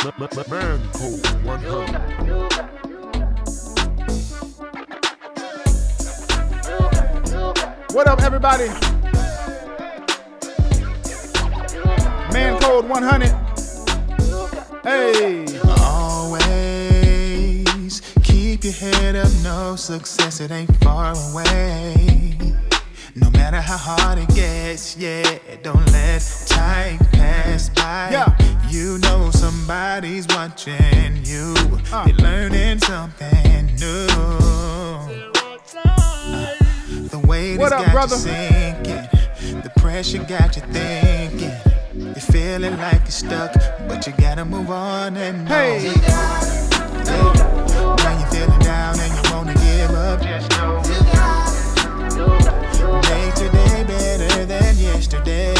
Mancode 100. What up, everybody? Mancode 100. Hey. Always keep your head up, no success, it ain't far away. No matter how hard it gets, yeah, don't let time pass by. Yeah. You know somebody's watching you. They're learning something new. The weight has got brother? you sinking. The pressure got you thinking. You're feeling like you're stuck, but you gotta move on and Hey. When you're feeling down and you wanna give up, just know make today better than yesterday.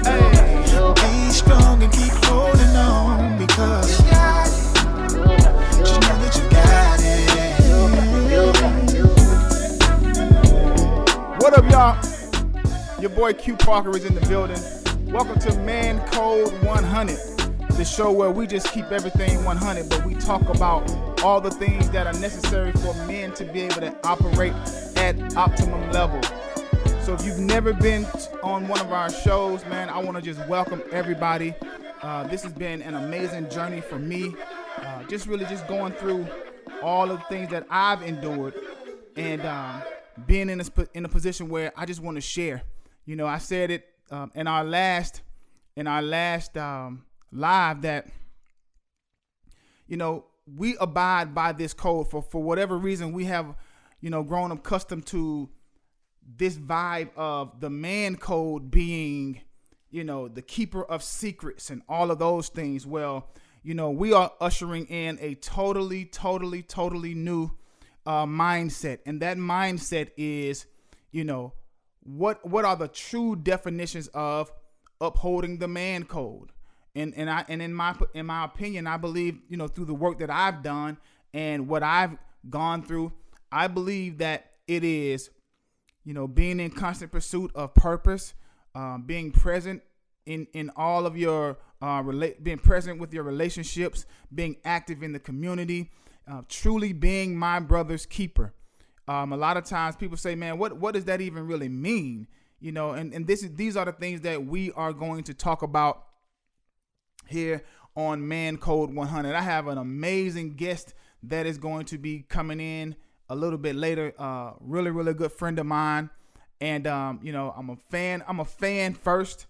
Hey. Be strong and keep holding on because just know that you got it. What up, y'all? Your boy Q Parker is in the building. Welcome to Mancode 100, the show where we just keep everything 100, but we talk about all the things that are necessary for men to be able to operate at optimum level. So if you've never been on one of our shows, man, I want to just welcome everybody. This has been an amazing journey for me. Just going through all of the things that I've endured and being in a position where I just want to share. You know, I said it in our last live that, you know, we abide by this code for whatever reason. We have, you know, grown accustomed to this vibe of the man code being, you know, the keeper of secrets and all of those things. Well, you know, we are ushering in a totally new mindset. And that mindset is, you know, what are the true definitions of upholding the man code? And in my opinion, I believe, you know, through the work that I've done and what I've gone through, I believe that it is, you know, being in constant pursuit of purpose, being present in all of your being present with your relationships, being active in the community, truly being my brother's keeper. A lot of times people say, man, what does that even really mean? You know, and these are the things that we are going to talk about here on Mancode 100. I have an amazing guest that is going to be coming in a little bit later. Really good friend of mine. And, you know, I'm a fan first.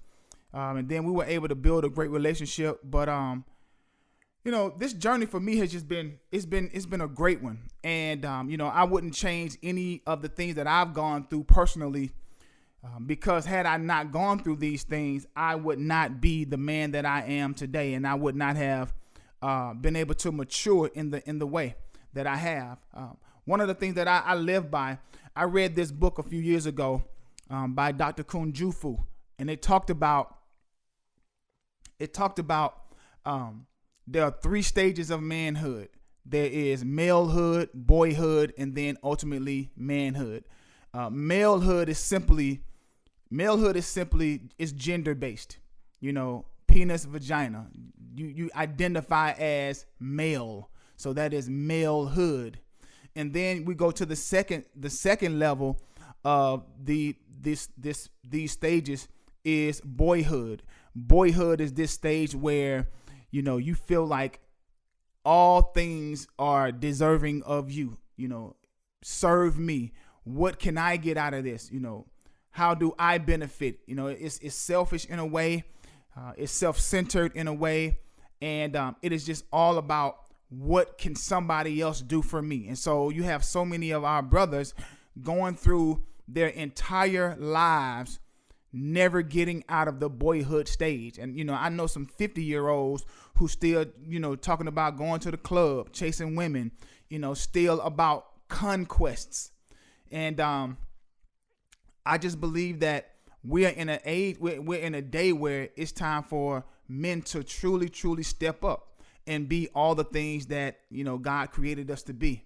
And then we were able to build a great relationship. But, you know, this journey for me has just been, it's been a great one. And, you know, I wouldn't change any of the things that I've gone through personally, because had I not gone through these things, I would not be the man that I am today. And I would not have, been able to mature in the way that I have. One of the things that I live by, I read this book a few years ago, by Dr. Kunjufu, and it talked about, there are 3 stages of manhood. There is malehood, boyhood, and then ultimately manhood. Malehood is simply gender based. You know, penis, vagina. You identify as male, so that is malehood. And then we go to the second level of these stages is boyhood. Boyhood is this stage where, you know, you feel like all things are deserving of you. You know, serve me. What can I get out of this? You know, how do I benefit? You know, it's selfish in a way. It's self-centered in a way. And it is just all about what can somebody else do for me? And so you have so many of our brothers going through their entire lives never getting out of the boyhood stage. And, you know, I know some 50-year-olds who still, you know, talking about going to the club, chasing women, you know, still about conquests. And I just believe that we're in a day where it's time for men to truly step up and be all the things that, you know, God created us to be.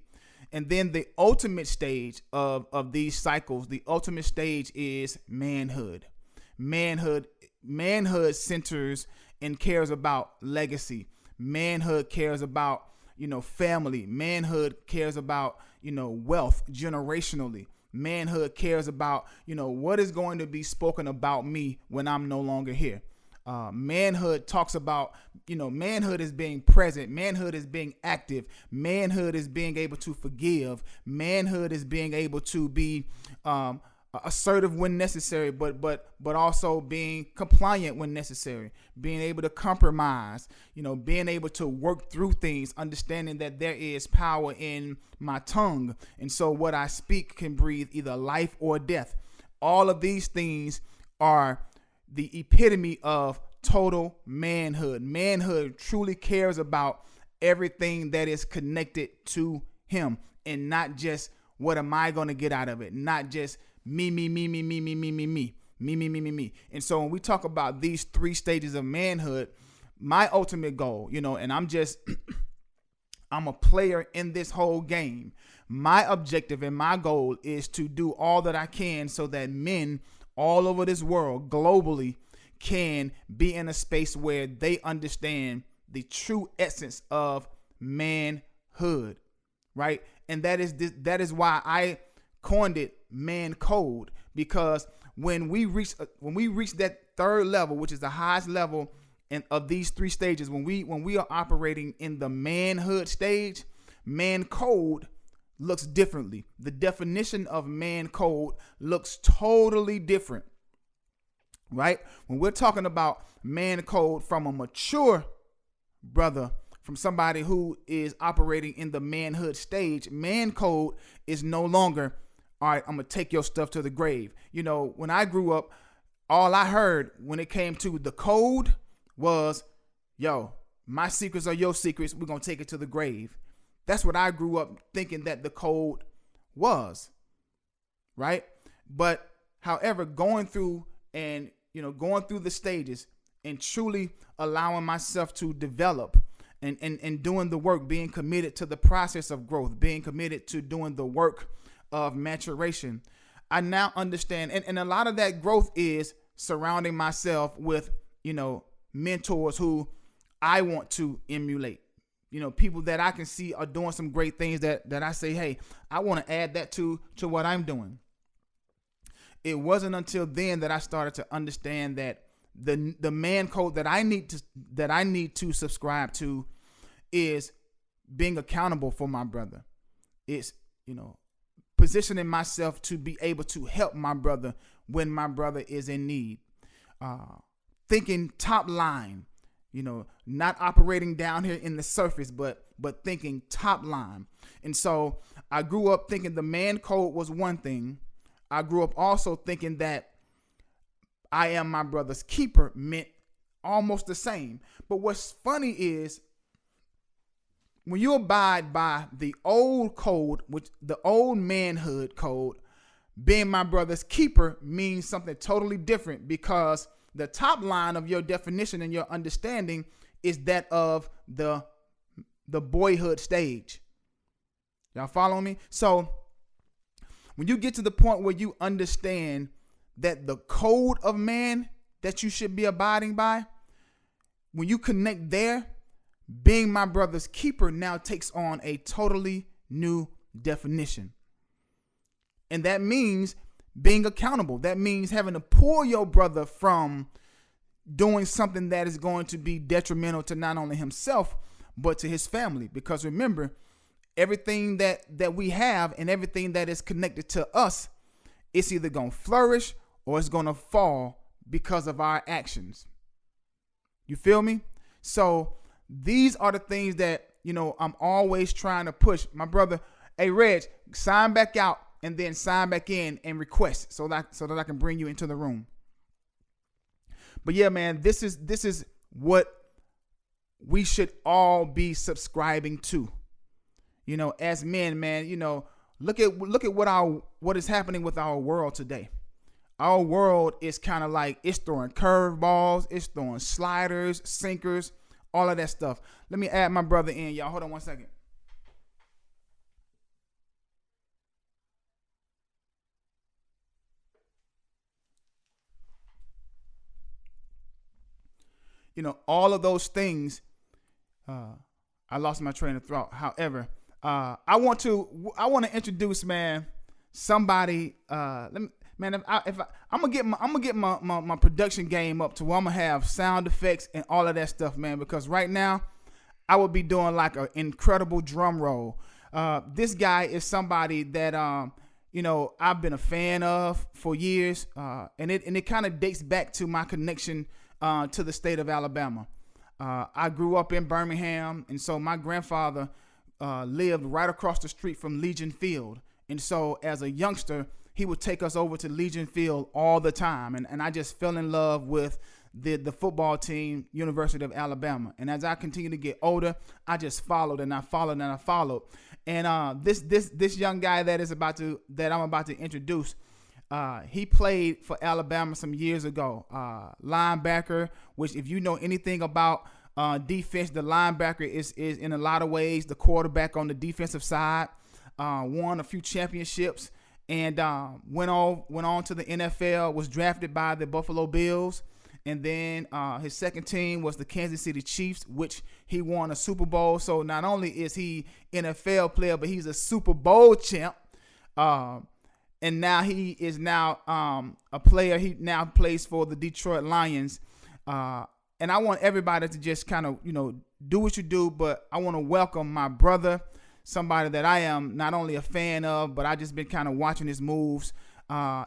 And then the ultimate stage of these cycles, the ultimate stage is manhood. Manhood centers and cares about legacy. Manhood cares about, family. Manhood cares about, wealth generationally. Manhood cares about, what is going to be spoken about me when I'm no longer here. Manhood talks about, manhood is being present. Manhood is being active. Manhood is being able to forgive. Manhood is being able to be assertive when necessary, but also being compliant when necessary. Being able to compromise. Being able to work through things. Understanding that there is power in my tongue, and so what I speak can breathe either life or death. All of these things are the epitome of total manhood. Manhood truly cares about everything that is connected to him, and not just what am I going to get out of it, not just me. And so when we talk about these 3 stages of manhood, my ultimate goal, and I'm a player in this whole game. My objective and my goal is to do all that I can so that men all over this world globally can be in a space where they understand the true essence of manhood, right? And that is why I coined it Mancode, because when we reach that 3rd level, which is the highest level of these 3 stages, when we are operating in the manhood stage, Mancode looks differently. The definition of Mancode looks totally different, right? When we're talking about Mancode from a mature brother, from somebody who is operating in the manhood stage, Mancode is no longer, all right, I'm going to take your stuff to the grave. When I grew up, all I heard when it came to the code was, yo, my secrets are your secrets. We're going to take it to the grave. That's what I grew up thinking that the code was, right? But however, going through the stages and truly allowing myself to develop and doing the work, being committed to the process of growth, being committed to doing the work of maturation, I now understand. And a lot of that growth is surrounding myself with, mentors who I want to emulate. People that I can see are doing some great things that I say, hey, I want to add that to what I'm doing. It wasn't until then that I started to understand that the man code that I need to subscribe to is being accountable for my brother. It's, positioning myself to be able to help my brother when my brother is in need. Thinking top line, not operating down here in the surface, but thinking top line. And so I grew up thinking the man code was one thing. I grew up also thinking that I am my brother's keeper meant almost the same. But what's funny is when you abide by the old code, which the old manhood code, being my brother's keeper means something totally different, because the top line of your definition and your understanding is that of the boyhood stage. Y'all follow me? So when you get to the point where you understand that the code of man that you should be abiding by, when you connect there, being my brother's keeper now takes on a totally new definition. And that means being accountable. That means having to pull your brother from doing something that is going to be detrimental to not only himself, but to his family. Because remember, everything that we have and everything that is connected to us, it's either going to flourish or it's going to fall because of our actions. You feel me? So these are the things that, I'm always trying to push. My brother, hey, Reg, sign back out and then sign back in and request so that I can bring you into the room. But yeah, man, this is what we should all be subscribing to. As men, man, look at what is happening with our world today. Our world is kind of like, it's throwing curveballs, it's throwing sliders, sinkers, all of that stuff. Let me add my brother in, y'all. Hold on one second. all of those things. I lost my train of thought. However, I want to introduce, man, somebody. Let me, man, I'm gonna get my production game up to where I'm gonna have sound effects and all of that stuff, man. Because right now, I would be doing like an incredible drum roll. This guy is somebody that I've been a fan of for years, and it kind of dates back to my connection to the state of Alabama. I grew up in Birmingham, and so my grandfather lived right across the street from Legion Field. And so as a youngster, he would take us over to Legion Field all the time. And I just fell in love with the football team, University of Alabama. And as I continued to get older, I just followed and I followed and I followed. And this young guy that I'm about to introduce, he played for Alabama some years ago. Linebacker, which if you know anything about defense, the linebacker is in a lot of ways the quarterback on the defensive side. Won a few championships and went on to the NFL. Was drafted by the Buffalo Bills, and then his second team was the Kansas City Chiefs, which he won a Super Bowl. So not only is he NFL player, but he's a Super Bowl champ. And now he is a player. He now plays for the Detroit Lions. And I want everybody to just kind of, do what you do. But I want to welcome my brother, somebody that I am not only a fan of, but I just been kind of watching his moves.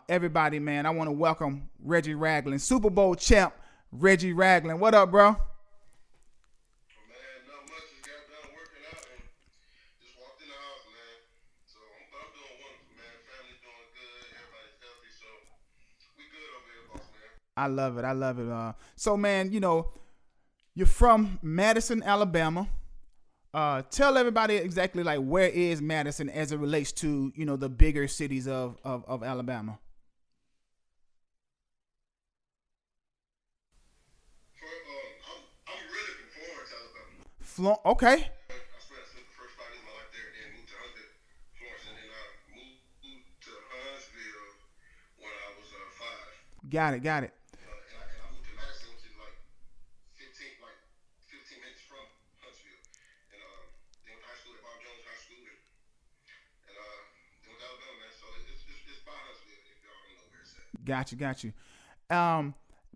Everybody, man, I want to welcome Reggie Ragland, Super Bowl champ Reggie Ragland. What up, bro? I love it. I love it. So, man, you're from Madison, Alabama. Tell everybody exactly like where is Madison as it relates to, the bigger cities of Alabama. I'm really from Florence, Alabama. Okay. I spent the first 5 years of my life there, then moved to Florence, and then I moved to Huntsville when I was 5. Got it. And I moved to Madison, which is like 15 minutes from Huntsville. And then went to high school at Bob Jones High School, and then went to Alabama, man. So it's by Huntsville, if y'all don't know where it's at. Got you.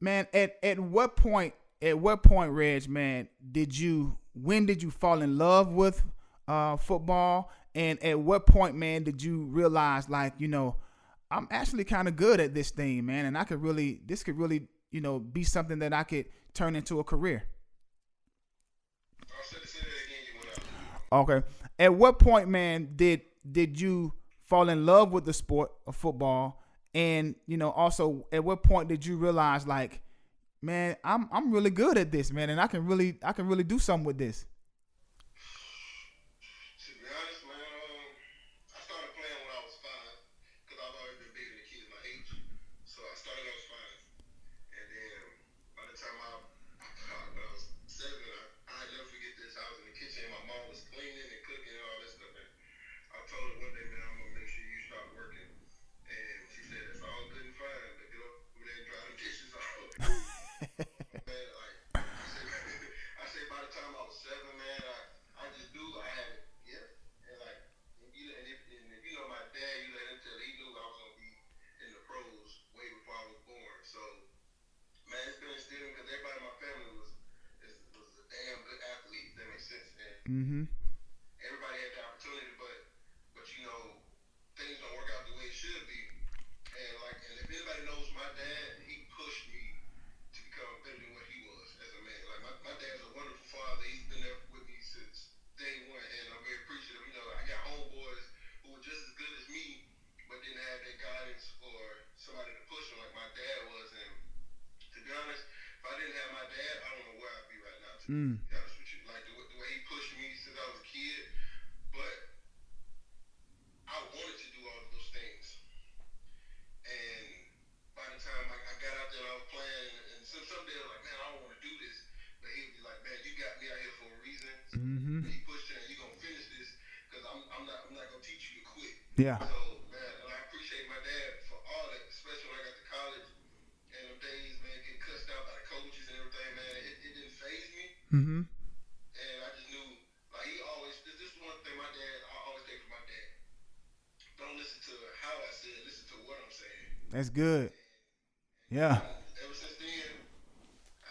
Man, at what point, Reg, man, when did you fall in love with football? And at what point, man, did you realize, like, I'm actually kind of good at this thing, man, and this could really, be something that I could turn into a career? Say that again, you went out. Okay. At what point, man, did you fall in love with the sport of football? And, also at what point did you realize, like, man, I'm really good at this, man, and I can really do something with this? To be honest, man, I started playing when I was 5 because I've always been bigger than kids my age. So I started when I was 5, and then by the time when I was 7, I never forget this. I was in the kitchen, and my mom was cleaning and cooking and all that stuff. And I told her one day, man, I'm gonna make sure you start working. And she said, "It's all good and fine, but get over there and dry the dishes off." Man, like I say, by the time I was 7, man, I just knew I had it. Yeah, and like, if you know my dad, you let him tell, he knew I was gonna be in the pros way before I was born. So, man, it's been instilled because everybody in my family was a damn good athlete. If that makes sense. And everybody had the opportunity, but things don't work out the way it should be. And if anybody knows my dad, he pushed me to become better than what he was as a man. Like my dad's a wonderful father. He's been there with me since day one, and I'm very appreciative. I got homeboys who were just as good as me, but didn't have that guidance or somebody to push them like my dad was. And to be honest, if I didn't have my dad, I don't know where I'd be right now. To be honest with you, like the way he pushed me since I was a kid, but I wanted to do all of those things. And by the time I got out there and I was playing, and some days I was like, man, I don't want to do this. But he'd be like, man, you got me out here for a reason. He pushed you, and you're going to finish this because I'm not going to teach you to quit. Yeah. So, man, and I appreciate my dad for all that, especially when I got to college. And them days, man, getting cussed out by the coaches and everything, man, it didn't Mm-hmm. And I just knew, like he always, this is one thing I always take from my dad. Don't listen to how I say it, listen to what I'm saying. That's good. Yeah. And ever since then, I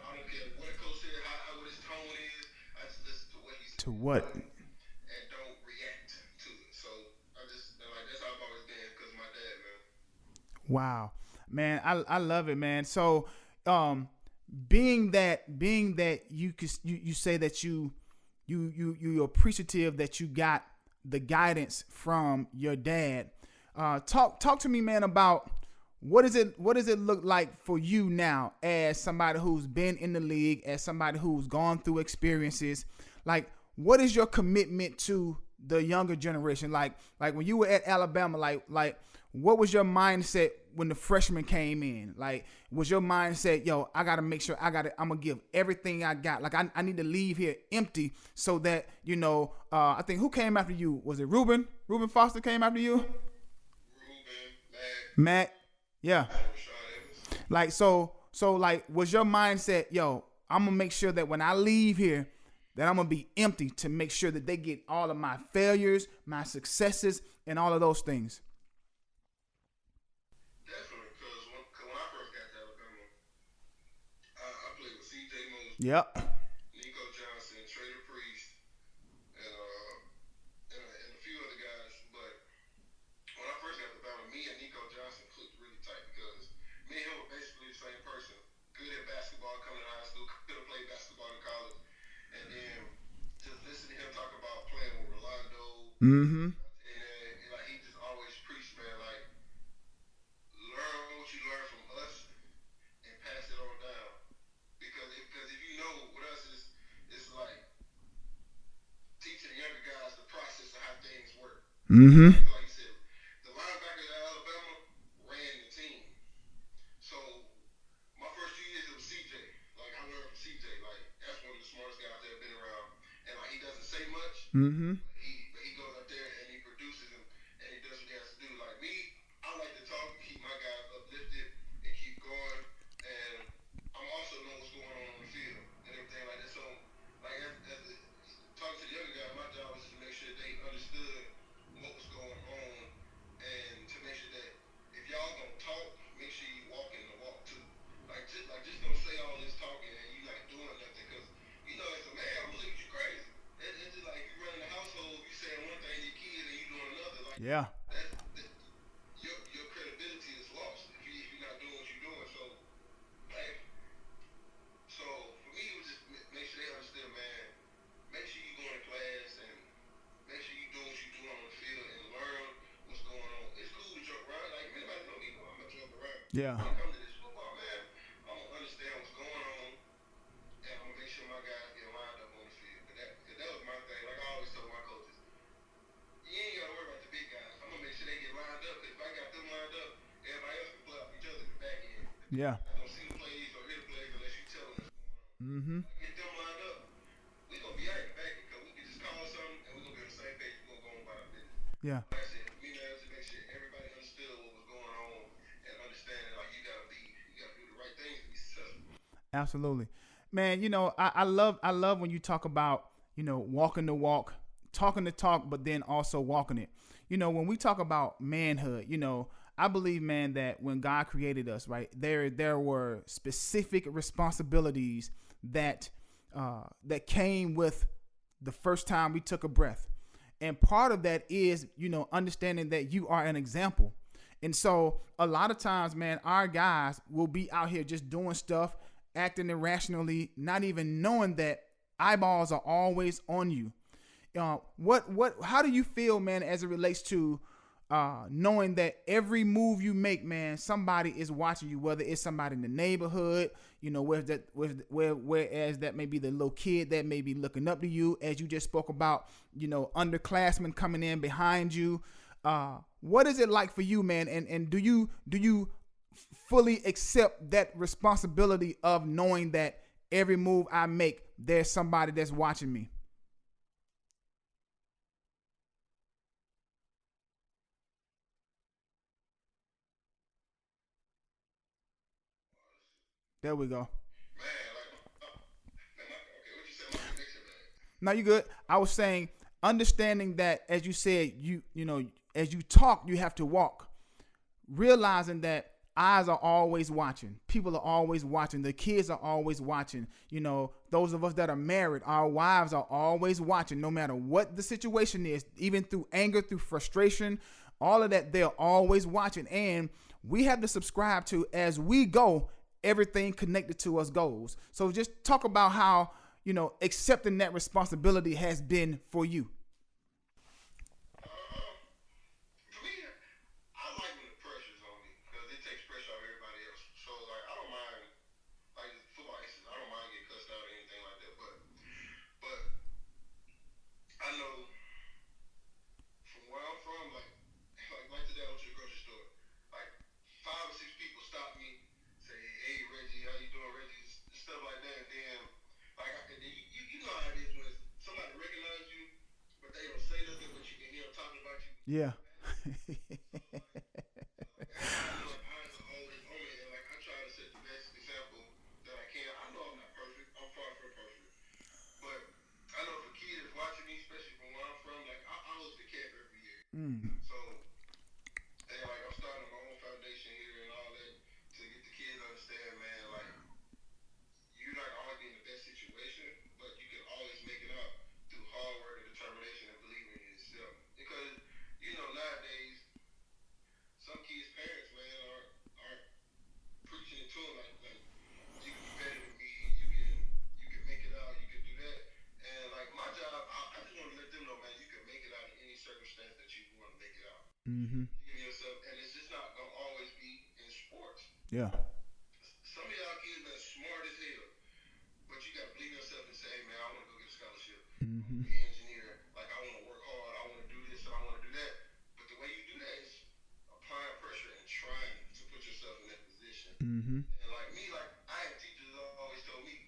don't care what a coach said, what his tone is. I just listen to what he To said what? and don't react to it. So like that's how I've always been because of my dad, man. Wow, man, I love it, man. So, being that you say that you're appreciative that you got the guidance from your dad. Talk to me, man, about what does it look like for you now as somebody who's been in the league, as somebody who's gone through experiences. Like, what is your commitment to the younger generation? Like when you were at Alabama, like what was your mindset when the freshmen came in? Like, was your mindset, yo, I got to make sure I'm going to give everything I got. Like, I need to leave here empty so that, I think who came after you? Was it Reuben? Reuben Foster came after you? Ruben, Matt? Yeah. Rashad Evans. Like, so like, was your mindset, yo, I'm going to make sure that when I leave here, that I'm going to be empty to make sure that they get all of my failures, my successes, and all of those things? Definitely, because when I first got to Alabama, I played with C.J. Mosley, Yep. Nico Johnson, Trader Priest, and a few other guys. But when I first got to Alabama, me and Nico Johnson clicked really tight because me and him were basically the same person. Good at basketball coming out of high school, could have played basketball in college. And then just listen to him talk about playing with Rolando. Mm-hmm. And like he just always preached, man, like learn what you learn from us and pass it on down. Because if you know with us it's like teaching the younger guys the process of how things work. Mm-hmm. Like you said, the linebackers at Alabama ran the team. So my first 2 years it was CJ. Like I learned from CJ. Like that's one of the smartest guys I've ever been around. And like he doesn't say much. Mm-hmm. He goes up there and he produces and he does what he has to do. Like me, I like to talk, keep my guys uplifted and keep going. And I'm also know what's going on the field and everything like that. So like talking to the younger guys, my job was to make sure they understood what was going on and to make sure that if y'all gonna talk, make sure you walk in the walk too. Just don't say all this talking and you not doing nothing because as a man, I'm gonna look at you crazy. It's just like if you running the household, you saying one thing to your kids and you doing another. Like Yeah. your credibility is lost if you're not doing what you're doing. So for me, it was just make sure they understood, man. Make sure you go to class and make sure you do what you're doing on the field and learn what's going on. It's cool to joke around. Like if anybody know me, I'm gonna joke around. Yeah. When it comes to this football, man, I'm gonna understand what's going on and I'm gonna make sure my guys get lined up on the field. Cause that was my thing. Like I always told my coaches, you ain't gotta worry about the big guys. I'm gonna make sure they get lined up. Cause if I got them lined up, everybody else can play off each other in the back end. Yeah. I don't see the plays or hear the plays unless you tell them what's going on. Mm-hmm. Get them lined up, we gonna be alright in the back because we can just call something and we gonna be on the same page. We gonna go on about our business. Yeah. Like I said, we man to make sure everybody understood what was going on and understand that like you gotta do the right things to be successful. Absolutely, man. I love when you talk about walking the walk, talking the talk, but then also walking it. When we talk about manhood, I believe, man, that when God created us, right, there were specific responsibilities that came with the first time we took a breath, and part of that is understanding that you are an example. And so a lot of times, man, our guys will be out here just doing stuff, acting irrationally, not even knowing that eyeballs are always on you. How do you feel, man, as it relates to knowing that every move you make, man, somebody is watching you, whether it's somebody in the neighborhood, whereas that may be the little kid that may be looking up to you, as you just spoke about, underclassmen coming in behind you. What is it like for you, man? And do you fully accept that responsibility of knowing that every move I make, there's somebody that's watching me? There we go. Man, like No, you good. I was saying, understanding that, as you said, you know, as you talk, you have to walk. Realizing that eyes are always watching. People are always watching. The kids are always watching. You know, those of us that are married, our wives are always watching, no matter what the situation is, even through anger, through frustration, all of that, they're always watching. And we have to subscribe to, as we go, everything connected to us goes. So just talk about how, you know, accepting that responsibility has been for you. For me, I like when the pressure's on me because it takes pressure off everybody else. So like I don't mind, like football instance, I don't mind getting cussed out or anything like that. But I know from where I'm from, like today I went to the grocery store, like 5 or 6 people stop me, say, "Hey Reggie, how you doing, Reggie?" Stuff like that. And then you know how it is when somebody recognize you, but they don't say nothing, but you can hear them talking about you. Yeah. Eyes are always on me, and like I try to set the best example that I can. I know I'm not perfect. I'm far from perfect, but I know if a kid is watching me, especially from where I'm from, like I host the camp every year. So, and like I'm starting my own foundation here and all that to get the kids to understand, man. Like you're not always be in the best situation, but you can always make it out through hard work and determination and believing in yourself. Because you know nowadays, some kids' parents, man, are preaching it to them like you can be better than me, you can make it out, you can do that. And like my job, I just want to let them know, man, you can make it out in any circumstance that you want to make it out. Mm-hmm. Give yourself, and it's just not gonna always be in sports. Yeah. Some of y'all kids are smart as hell, but you gotta believe yourself and say, hey man, I want to go get a scholarship, Mm-hmm. be an engineer. Like I want to work hard, I want to do this, and I want to do that. But the way you do that is applying pressure and trying to put yourself in that position. Mm-hmm. And like me, like I had teachers that always told me,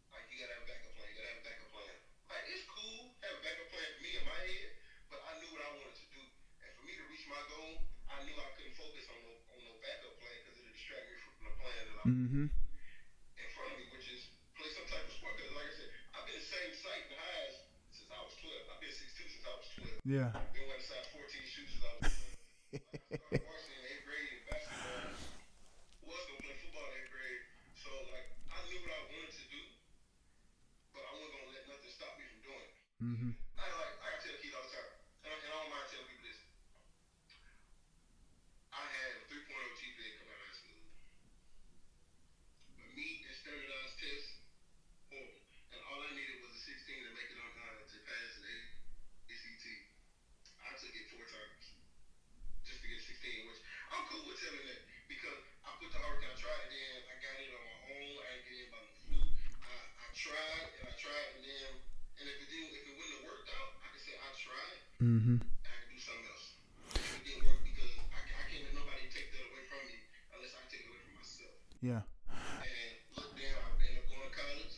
like you gotta have a backup plan. You gotta have a backup plan. Like it's cool have a backup plan for me in my head, but I knew what I wanted to do. And for me to reach my goal, I knew I couldn't focus on no backup plan because it would distract me from the plan that I Mm-hmm. in front of me, which is play some type of sport. Because like I said, I've been in the same site in the highs since I was 12. I've been 6'2" since I was 12. Yeah. Been wearing size 14 shoes since I was 12. Like, I started varsity in 8th grade in basketball. Was gonna play football in 8th grade. So like I knew what I wanted to do, but I wasn't gonna let nothing stop me from doing it. Mm-hmm. I tell kids all the time, and I don't mind telling people this. I had a 3.0 GPA coming out of high school. But me and standardized tests, horrible. And all I needed was a 16 to make it on to pass the ACT. I took it 4 times just to get a 16, which I'm cool with telling that because I put the hard work. I tried it in. I got it on my own. I didn't get in by the fluke. I tried and then if it wouldn't have worked out, I could say I tried. Mm-hmm. I could do something else. It didn't work because I can't let nobody take that away from me unless I take it away from myself. Yeah. And look, then I ended up going to college,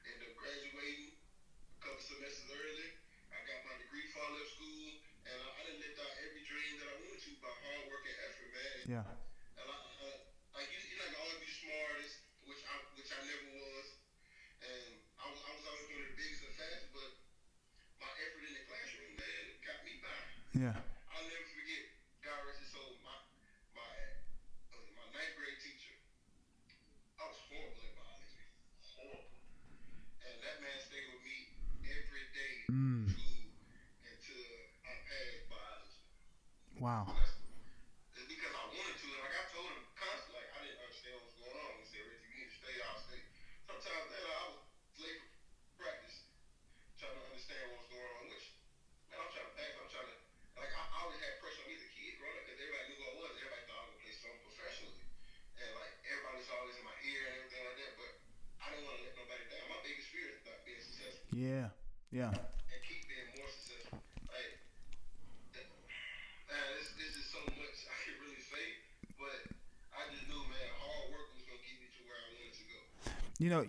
ended up graduating a couple semesters early. I got my degree before I left school, and I done lived out every dream that I wanted to by hard work and effort, man. Yeah. And like you're not gonna always be the smartest, which I never was. And I was always one of the biggest and fastest, but my effort in the classroom, man, got me by. Yeah. I'll never forget, God rest his soul, my 9th grade teacher. I was horrible at biology. Horrible. And that man stayed with me every day until I passed biology. Wow. It's because I wanted to, and like I told him constantly, like I didn't understand what was going on. He said, Reggie, you need to stay, I'll stay. Sometimes man, I was late for practice, trying to understand what was going on, which, man, I'm trying to pass, like I always had pressure on me as a kid growing up, because everybody knew who I was. Everybody thought I was going to play something professionally. And like, everybody was always in my ear and everything like that, but I didn't want to let nobody down. My biggest fear is not being successful. Yeah. Yeah. And keep being more successful. Like, man, this is so much I can really say, but I just knew, man, hard work was going to get me to where I wanted to go. You know,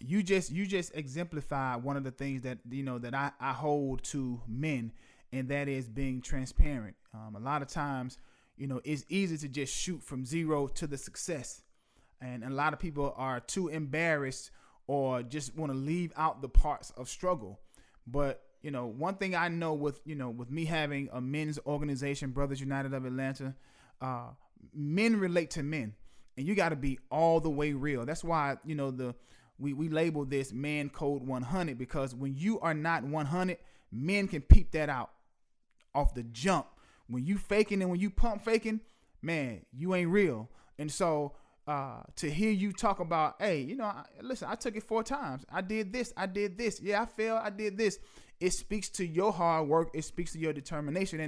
you just exemplified one of the things that, you know, that I hold to men, and that is being transparent. A lot of times, you know, it's easy to just shoot from zero to the success. And a lot of people are too embarrassed or just want to leave out the parts of struggle. But one thing I know with me having a men's organization, Brothers United of Atlanta, men relate to men, and you got to be all the way real. That's why we label this Mancode 100, because when you are not 100, men can peep that out off the jump. When you faking and when you pump faking, man, you ain't real. And so to hear you talk about, hey, listen, I took it 4 times. I did this. Yeah, I failed. I did this. It speaks to your hard work. It speaks to your determination.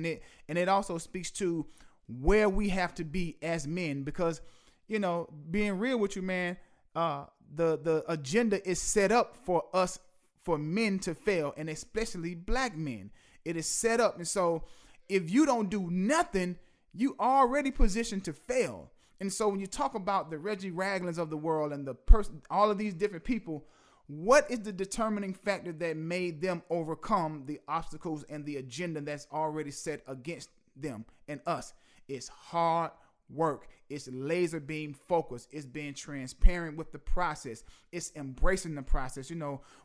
And it also speaks to where we have to be as men, because, being real with you, man, the agenda is set up for us, for men to fail, and especially black men. It is set up. And so if you don't do nothing, you already positioned to fail. And so when you talk about the Reggie Raglands of the world and all of these different people, what is the determining factor that made them overcome the obstacles and the agenda that's already set against them and us? It's hard work. It's laser beam focus. It's being transparent with the process. It's embracing the process.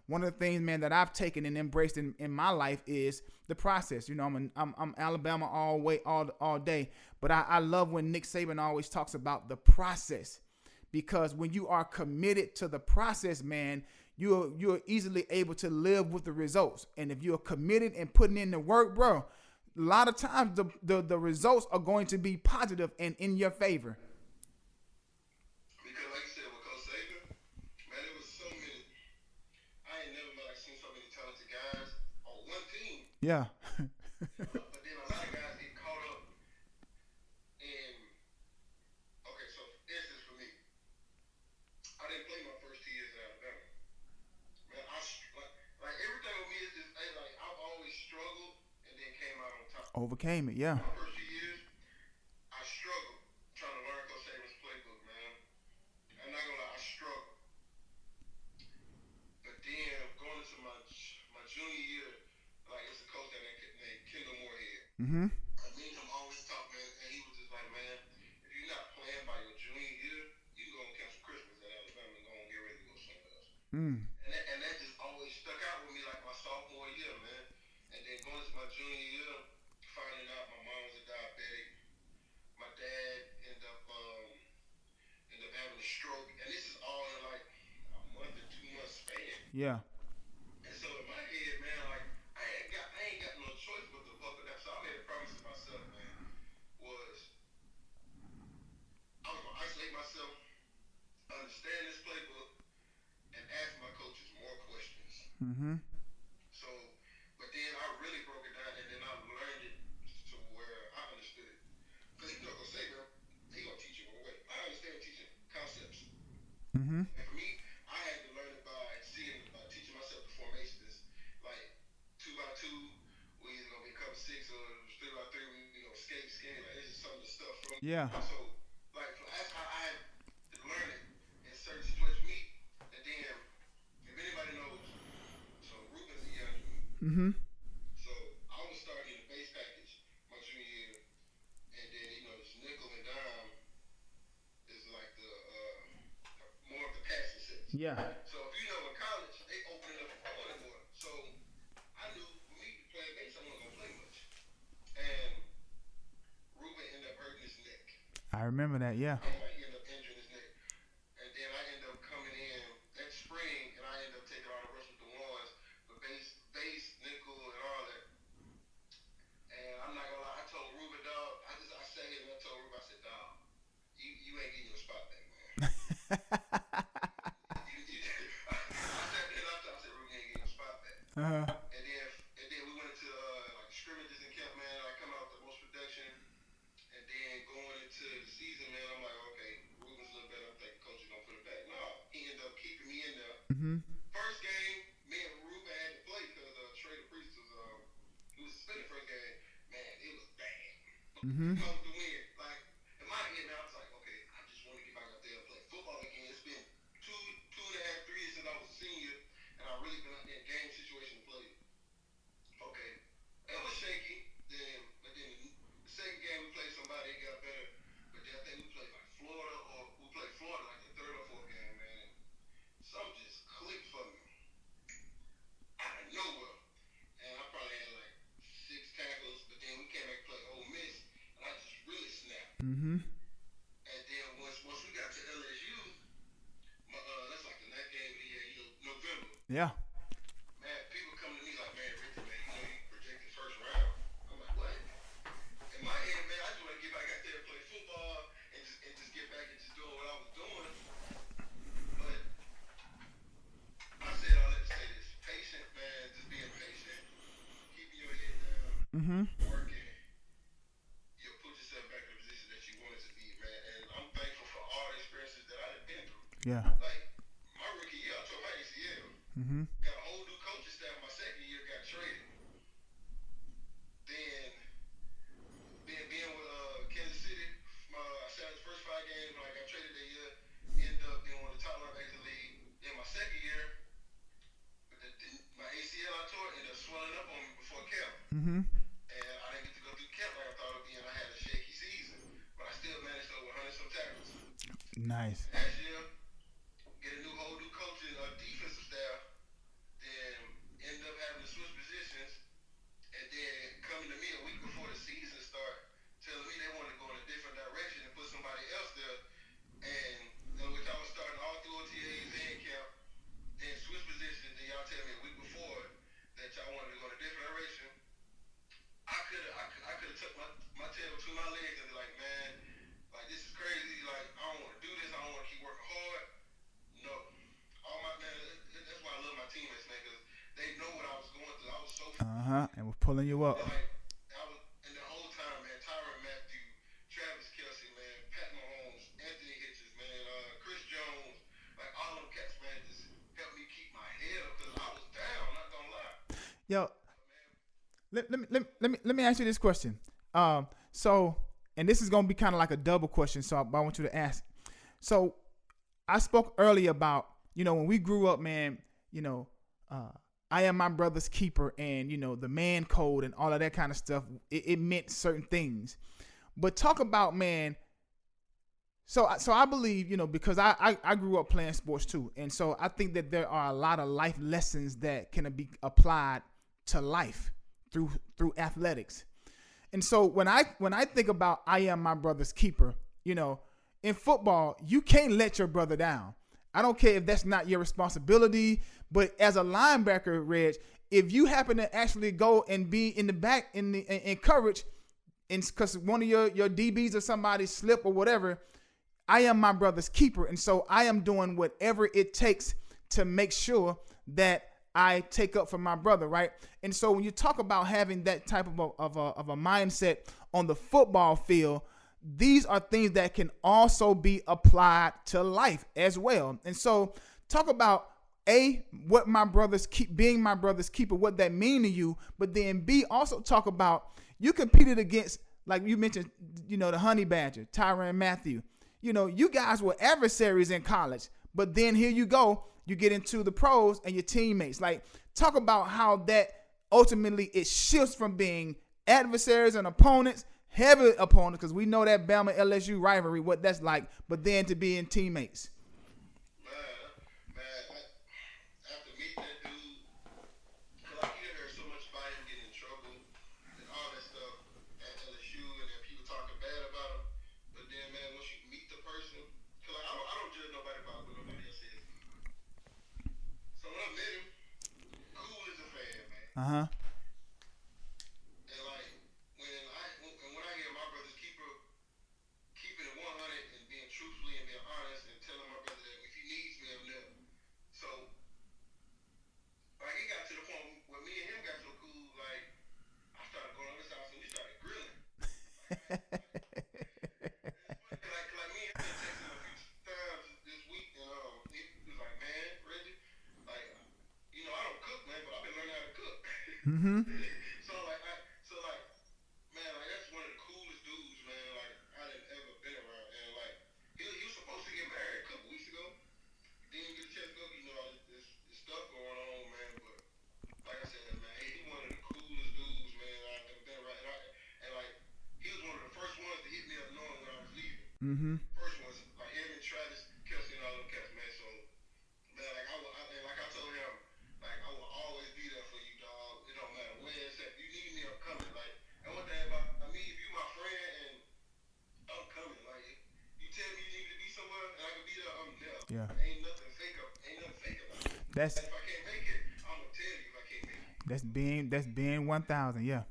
One of the things, man, that I've taken and embraced in my life is the process. I'm Alabama all day, but I love when Nick Saban always talks about the process, because when you are committed to the process, man, you're easily able to live with the results. And if you're committed and putting in the work, bro, a lot of times the results are going to be positive and in your favor. Because like you said, with Coach Saban, man, it was so many. I ain't never seen so many talented guys on one team. Yeah. But then a lot of guys get caught up in. Okay, so for instance, for me, I didn't play my first 2 years in Alabama. Man, like everything with me is just I've always struggled and then came out on top. Overcame it, yeah. My first 2 years, I struggled trying to learn Coach Saban's playbook, man. I'm not gonna lie, I struggled. But then going into my junior year, it's a coach named Kendall Moorhead. Mm-hmm. I mean, him always talk, man, and he was just like, man, if you're not playing by your junior year, you can go and cancel Christmas at Alabama and go and get ready to go somewhere else. And that just always stuck out with me like my sophomore year, man. And then going into my junior year, finding out my mom was a diabetic, my dad ended up having a stroke, and this is all in like a month or 2 months span. Yeah. And so in my head, man, I ain't got no choice but to buckle down. So I made a promise to myself, man, was I was gonna isolate myself, understand this playbook, and ask my coaches more questions. Mm-hmm. So, but then I really broke it down, and then I learned it to where I understood it. Because he's not gonna say, man, he gonna teach you one way. I understand teaching concepts. Mm-hmm. And for me, I had to learn it by teaching myself the formations. Like 2x2, we either gonna be cover 6, or 3x3, we gonna skate, skinny. Like this is some of the stuff from. Yeah. So, that's how I had to learn it in certain situations. Me, and then if anybody knows, so Ruben's a young dude. Mm-hmm. So I was starting in the base package my junior year, and then this nickel and dime is like the more of the passing sets. Yeah. So if in college they open it up for point more. So I knew for me playing base I wasn't gonna play much, and Ruben ended up hurting his neck. I remember that. Yeah. He ended up injuring his neck, and then I ended up coming in that spring, and I ended up taking all the rest with the ones, but base, nickel, and all that. And I'm not gonna lie, I told Ruben, dog, I sat here and I told Ruben, I said, dog, you ain't getting your spot back, man. I sat there and I said, Ruben, you ain't getting your spot back. Uh-huh. And then we went into scrimmages in camp, man. I come out with the most production, and then going into the season, man, I'm like, okay, Ruben's a little better. I'm thinking coach is gonna put it back. No, he ended up keeping me in there. Mm-hmm. First game, me and Ruben had to play because Trey the Priest he was suspended first game. Man, it was bad. Mm-hmm. Come to win. Like in my head, man, I was like, okay, I just want to get back out there and play football again. It's been 2.5, 3 years since I was a senior, and I really been out there in game situation to play. Okay, it was shaky. But then the second game we played somebody, it got better. But then I think we played like Florida, or we played Florida like the third or fourth game, man. Something just clicked. Yeah. Man, people come to me like, man, Richard, man, you know you projected first round. I'm like, what? In my head, man, I just want to get back out there and play football and just get back and just doing what I was doing. But I said all that to say this. Patient, man, just being patient, keeping your head down, Mm-hmm. working, you'll put yourself back in the position that you wanted to be, man. And I'm thankful for all the experiences that I've been through. Yeah. Like, my rookie year, I tore my ACL. Mm-hmm. Got a whole new coaching staff. My second year got traded. Then being with Kansas City, I sat the first 5 games when I got traded that year. Ended up being one of the top linebackers in the league. Then my second year, my ACL I tore ended up swelling up on me before camp. Mm-hmm. And I didn't get to go through camp like I thought it would be, and I had a shaky season. But I still managed over 100 some tackles. Nice. Last year, get a whole new coaching defensive staff. Then end up having to switch positions, and then coming to me a week before the season start, telling me they want to go in a different direction and put somebody else there, and which I was starting all through OTAs and camp, then switch positions, then y'all tell me a week before that y'all wanted to go in a different direction. I could have took my tail between my legs and be like, man, like this is crazy, like I don't want to do this, I don't want to keep working hard. No. All my man, that's why I love my teammates, man, because they know what I was going through. I was so And we're pulling you up. like and the whole time, man, Tyrann Mathieu, Travis Kelce, man, Pat Mahomes, Anthony Hitchens, man, Chris Jones, like all them cats, man, just helped me keep my head up because I was down, not gonna lie. Yo, let me ask you this question. So, and this is gonna be kind of like a double question, so I want you to ask. So, I spoke earlier about, when we grew up, man, I am my brother's keeper, and the Mancode and all of that kind of stuff. It meant certain things, but talk about, man. So I believe, because I grew up playing sports too, and so I think that there are a lot of life lessons that can be applied to life through athletics. And so when I think about I am my brother's keeper, in football, you can't let your brother down. I don't care if that's not your responsibility, but as a linebacker, Reg, if you happen to actually go and be in the back in coverage, because one of your DBs or somebody slip or whatever, I am my brother's keeper, and so I am doing whatever it takes to make sure that I take up for my brother, right? And so when you talk about having that type of a mindset on the football field, these are things that can also be applied to life as well. And so talk about what my brother's being my brother's keeper, what that mean to you, but then B, also talk about you competed against, like you mentioned, the Honey Badger, Tyrann Mathieu. You guys were adversaries in college, but then here you go, you get into the pros and your teammates. Like, talk about how that ultimately it shifts from being adversaries and opponents, heavy opponents, because we know that Bama LSU rivalry, what that's like, but then to being teammates. After meeting that dude, like you heard so much about him getting in trouble and all that stuff at LSU, and then people talking bad about him. But then, man, once you meet the person, because I don't judge nobody about what nobody else says. So when I met him, cool as a fan, man. Uh-huh. And like when I hear my brother's keeper keeping it 100 and being truthfully and being honest and telling my brother that if he needs me, I'm there. So like it got to the point where me and him got so cool, like I started going on his house and we started grilling. Like me and him texted him a few times this week, and he was like, man, Reggie, like I don't cook, man, but I've been learning how to cook. Mm-hmm. So man, like that's one of the coolest dudes, man. Like I didn't ever been around, and like he was supposed to get married a couple weeks ago. Didn't get a chance to go, this stuff going on, man. But like I said, man, he one of the coolest dudes, man. I've ever been around, and like he was one of the first ones to hit me up knowing when I was leaving. Mm-hmm. First ones, like him and Travis Kelce and all them cats, man. So man, like like I told him, like I will always be there for you, dog. It don't matter where it's at. If you need me, I'm coming. Like, and one thing about me, if you my friend and I'm coming, like you tell me you need me to be somewhere and I can be there, I'm there. Yeah. Ain't nothing fake about it. That's If I can't make it, That's being 1,000. Yeah,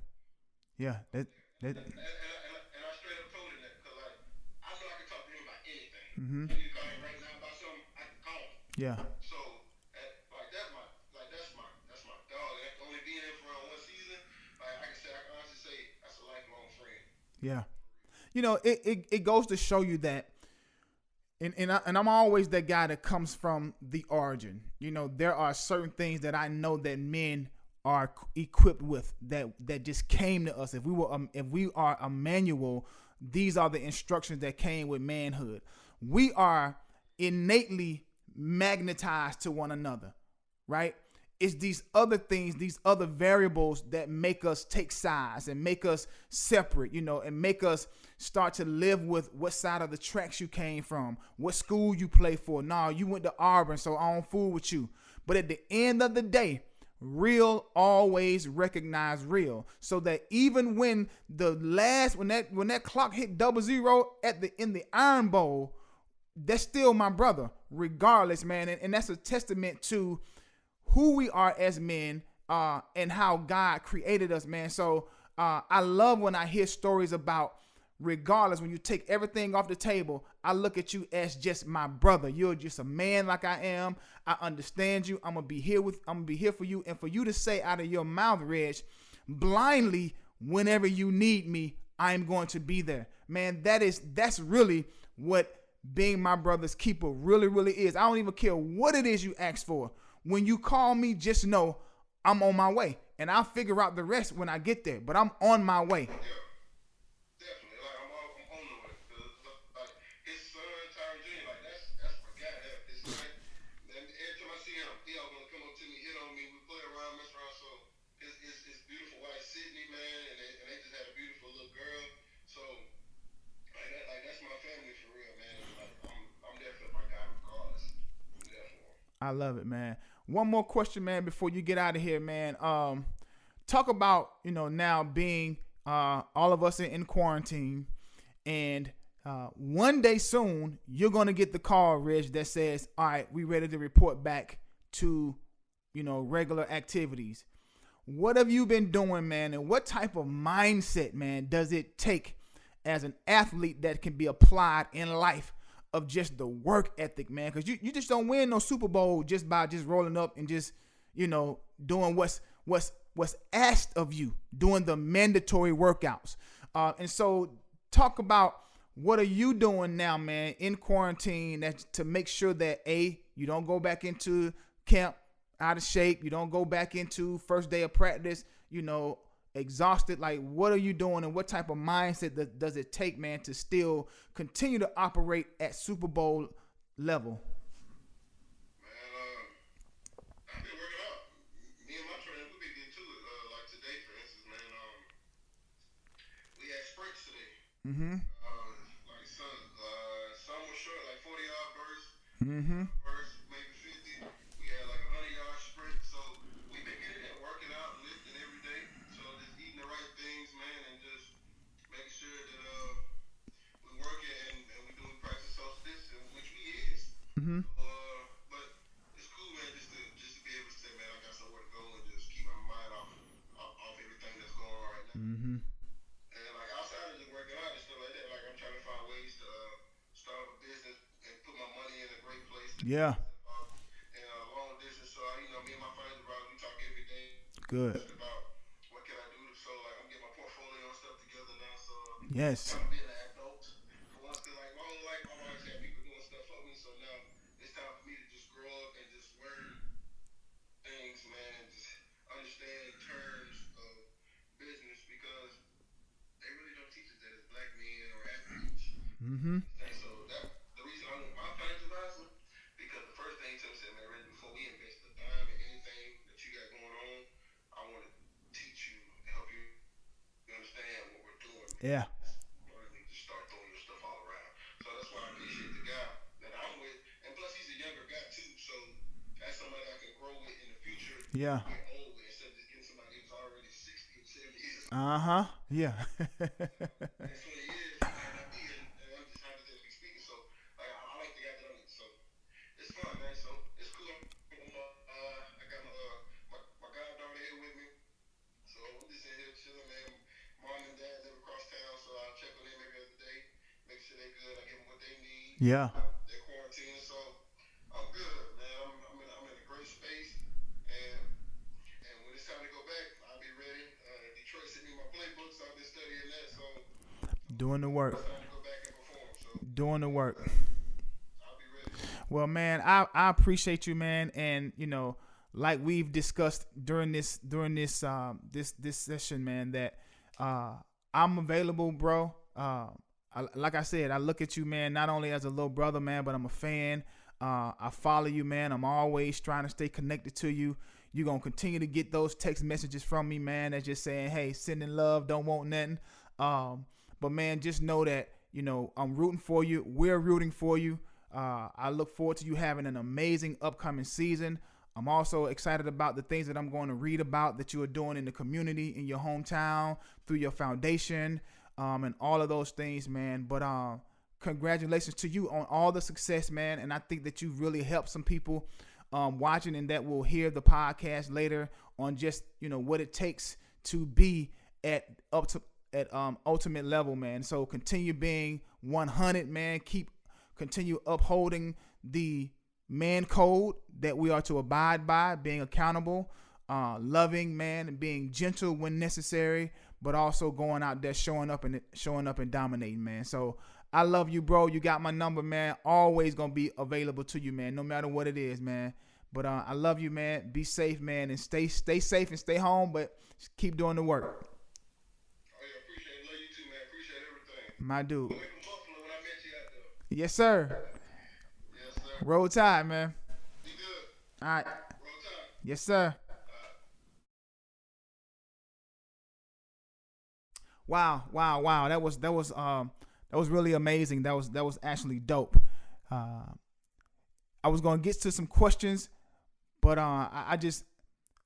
yeah. That. And I straight up told him that because like I know I can talk to him about anything. Mm-hmm. I need to call him right now about something. I can call him. Yeah. So like that's my dog. And after only being in for one season, like I can honestly say that's a lifelong friend. Yeah. It goes to show you that. And I'm always that guy that comes from the origin. There are certain things that I know that men are equipped with that just came to us. If we are a manual, these are the instructions that came with manhood. We are innately magnetized to one another, right? It's these other things, these other variables that make us take sides and make us separate, and make us start to live with what side of the tracks you came from, what school you play for. Nah, you went to Auburn, so I don't fool with you. But at the end of the day, real always recognize real. So that even when when that clock hit 00 in the Iron Bowl, that's still my brother, regardless, man. And that's a testament to who we are as men, and how God created us, man. So I love when I hear stories about, regardless, when you take everything off the table, I look at you as just my brother. You're just a man like I am. I understand you. I'm gonna be here for you, and for you to say out of your mouth, Reg, blindly, whenever you need me, I'm going to be there, man. That's really what being my brother's keeper really, really is. I don't even care what it is you ask for. When you call me, just know I'm on my way, and I'll figure out the rest when I get there. But I'm on my way. Yeah, definitely. Like I'm on the way. Like his son, Tyron Jr. Like that's my guy. It's like, and every time I see him, he always gonna come up to me, hit on me. We play around, mess around. So his beautiful wife Sydney, man, and they just had a beautiful little girl. So that's my family for real, man. Like I'm there for my guy regardless. I'm there for him. I love it, man. One more question, man, before you get out of here, man. Talk about, now being all of us in quarantine, and one day soon you're gonna get the call, Reg, that says, all right, we ready to report back to, regular activities. What have you been doing, man? And what type of mindset, man, does it take as an athlete that can be applied in life of just the work ethic, man? Because you just don't win no Super Bowl just by just rolling up and just, doing what's asked of you, doing the mandatory workouts. And so talk about, what are you doing now, man, in quarantine to make sure that, A, you don't go back into camp out of shape, you don't go back into first day of practice, exhausted. Like, what are you doing, and what type of mindset does it take, man, to still continue to operate at Super Bowl level? Man, I've been working out. Me and my trainer, we been getting to it. Like today, for instance, man, we had sprints today. Mm-hmm. Like some were short, like 40-yard bursts. Mm-hmm. Bursts, maybe 50. We had like a 100-yard sprint. So we've been getting it, working out, lifting every day. So just eating the right things, man, and just making sure that we working and we practice social distance, which we is. Mm-hmm. But it's cool, man, just to be able to say, man, I got somewhere to go and just keep my mind off everything that's going on right now. Mm-hmm. And like outside of just working out and stuff like that, like I'm trying to find ways to start up a business and put my money in a great place. Yeah. And long distance, so me and my friends around, we talk every day. Good. About what can I do. So like I'm getting my portfolio and stuff together now. So Yes. I'm being an adult for once, cause like my whole life I've always had people doing stuff for me. So now it's time for me to just grow up and just learn things, man, and just understand terms of business, because they really don't teach us that as black men or athletes. Mm-hmm. And so the reason I want my financial advisor, because the first thing he told me, said, man, Reggie, before we invest a dime in anything that you got going on, I want to teach you, help you understand what we're doing. Yeah. Rather than just start throwing your stuff all around. So that's why I appreciate the guy that I'm with, and plus he's a younger guy too, so that's somebody I can grow with in the future. Yeah. Get old with, instead of just getting somebody who's already 60 and 70 years old. Uh-huh. Yeah. That's what it is. And I'm just hypothetically speaking. So I like the guy that I'm with. So it's fun, man. So it's cool. I got my goddaughter here with me. Yeah. They're quarantined, so I'm good, man. I'm in a great space, and when it's time to go back, I'll be ready. Detroit sent me my playbook, so I've been studying that. So Doing the work. it's time to go back and perform. So Doing the work. I'll be ready. Well, man, I appreciate you, man, and like we've discussed during this session, man, that I'm available, bro. Like I said, I look at you, man, not only as a little brother, man, but I'm a fan. I follow you, man. I'm always trying to stay connected to you. You're going to continue to get those text messages from me, man, that's just saying, hey, sending love, don't want nothing. But, man, just know that, I'm rooting for you. We're rooting for you. I look forward to you having an amazing upcoming season. I'm also excited about the things that I'm going to read about that you are doing in the community, in your hometown, through your foundation, and all of those things, man. But congratulations to you on all the success, man. And I think that you really helped some people watching and that will hear the podcast later on just, what it takes to be at ultimate level, man. So continue being 100, man. Continue upholding the Mancode that we are to abide by, being accountable, loving, man, and being gentle when necessary, but also going out there showing up and dominating, man. So I love you, bro. You got my number, man. Always gonna be available to you, man, no matter what it is, man. But I love you, man. Be safe, man, and stay safe and stay home, but keep doing the work. Oh, yeah, appreciate it. Love you too, man. Appreciate everything. My dude. Away from Buffalo when I met you out there. Yes, sir. Yes, sir. Roll Tide, man. Be good. All right. Roll Tide. Yes, sir. Wow. That was really amazing. That was actually dope. I was gonna get to some questions, but I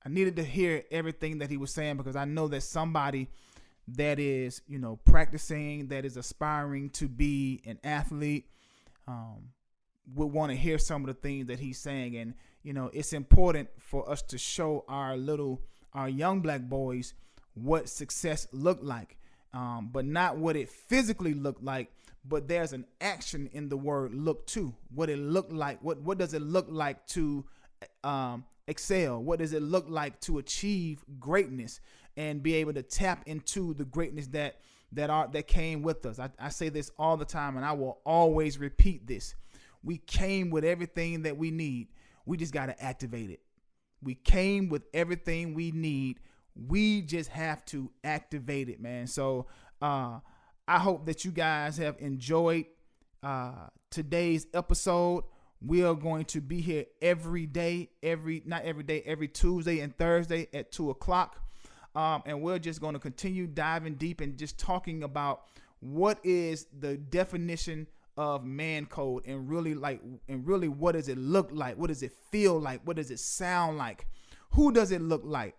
needed to hear everything that he was saying, because I know that somebody that is practicing, that is aspiring to be an athlete, would want to hear some of the things that he's saying. And it's important for us to show our young black boys what success looked like, but not what it physically looked like, but there's an action in the word look too. What it looked like, what does it look like to excel? What does it look like to achieve greatness and be able to tap into the greatness that came with us? I say this all the time, and I will always repeat this. We came with everything that we need. We just got to activate it. We came with everything we need. We just have to activate it, man. So I hope that you guys have enjoyed today's episode. We are going to be here every Tuesday and Thursday at 2:00. And we're just going to continue diving deep and just talking about what is the definition of Mancode, and really what does it look like? What does it feel like? What does it sound like? Who does it look like?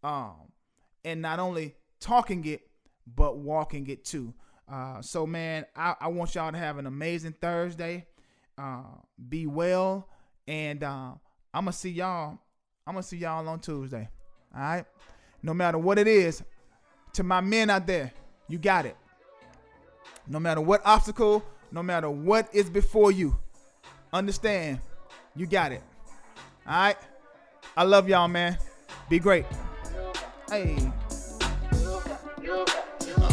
And not only talking it, but walking it too. So man, I want y'all to have an amazing Thursday. Be well, and I'm gonna see y'all on Tuesday. All right. No matter what it is, to my men out there, you got it. No matter what obstacle, no matter what is before you, understand, you got it. All right. I love y'all, man. Be great. Hey.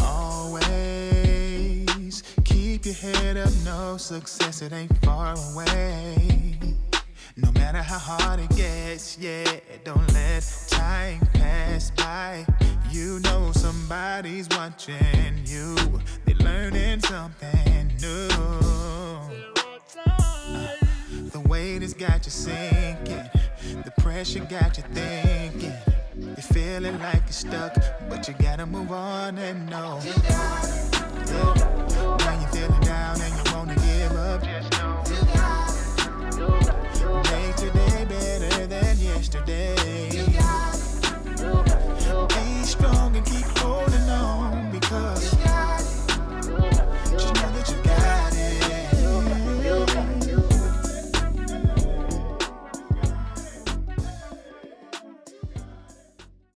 Always keep your head up. No success, it ain't far away. No matter how hard it gets, yeah, don't let time pass by. You know somebody's watching you. They're learning something new. The weight has got you sinking. The pressure got you thinking. You're feeling like you're stuck, but you gotta move on and know. When you're feeling down and you wanna give up, just know. Make today better than yesterday.